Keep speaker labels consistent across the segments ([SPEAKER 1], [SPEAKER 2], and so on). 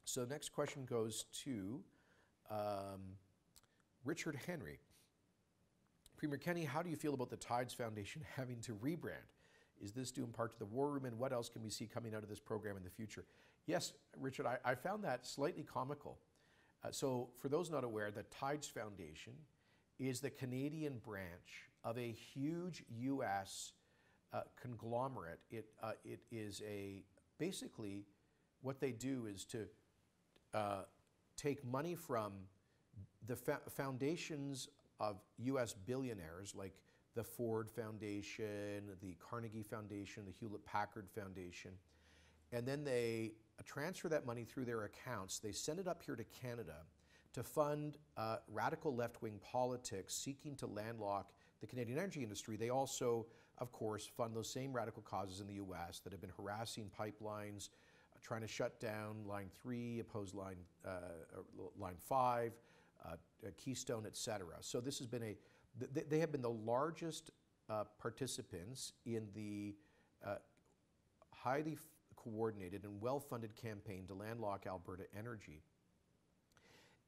[SPEAKER 1] So next question goes to Richard Henry. Premier Kenney, how do you feel about the Tides Foundation having to rebrand? Is this due in part to the war room, and what else can we see coming out of this program in the future? Yes, Richard, I found that slightly comical. So for those not aware, the Tides Foundation is the Canadian branch of a huge U.S. Conglomerate. It is basically what they do is to take money from the foundations of U.S. billionaires like the Ford Foundation, the Carnegie Foundation, the Hewlett-Packard Foundation, and then they transfer that money through their accounts. They send it up here to Canada to fund radical left-wing politics seeking to landlock the Canadian energy industry. They also, of course, fund those same radical causes in the U.S. that have been harassing pipelines, trying to shut down Line 3, oppose Line 5, Keystone, etc. So this has been they have been the largest participants in the highly coordinated and well-funded campaign to landlock Alberta energy.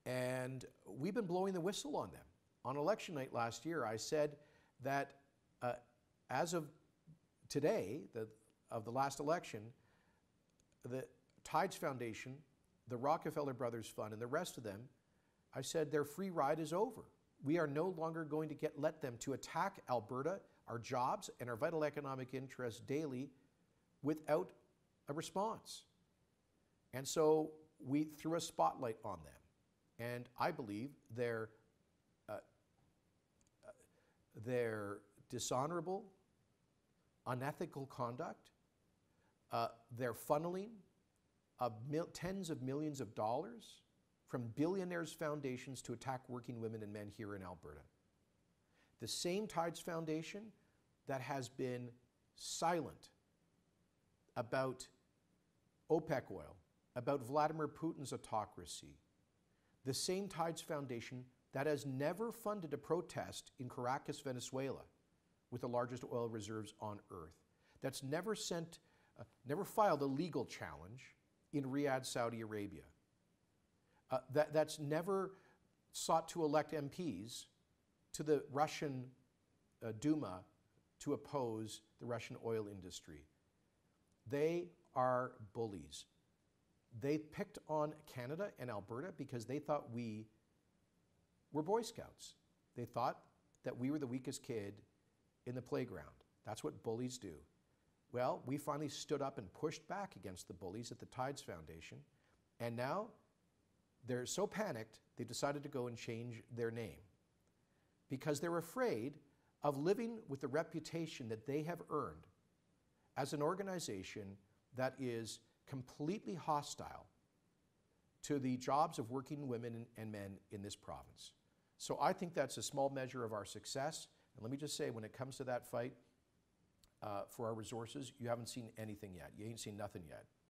[SPEAKER 1] And we've been blowing the whistle on them. On election night last year, I said that as of today, of the last election, the Tides Foundation, the Rockefeller Brothers Fund, and the rest of them, I said their free ride is over. We are no longer going to let them to attack Alberta, our jobs, and our vital economic interests daily without a response. And so we threw a spotlight on them. And I believe their dishonorable, unethical conduct, their funneling of tens of millions of dollars from billionaires' foundations to attack working women and men here in Alberta. The same Tides Foundation that has been silent about OPEC oil, about Vladimir Putin's autocracy. The same Tides Foundation that has never funded a protest in Caracas, Venezuela, with the largest oil reserves on earth. That's never filed a legal challenge in Riyadh, Saudi Arabia. That's never sought to elect MPs to the Russian Duma to oppose the Russian oil industry. They are bullies. They picked on Canada and Alberta because they thought we were Boy Scouts. They thought that we were the weakest kid in the playground. That's what bullies do. Well, we finally stood up and pushed back against the bullies at the Tides Foundation, and now they're so panicked, they decided to go and change their name because they're afraid of living with the reputation that they have earned as an organization that is completely hostile to the jobs of working women and men in this province. So I think that's a small measure of our success. And let me just say, when it comes to that fight for our resources, you haven't seen anything yet. You ain't seen nothing yet.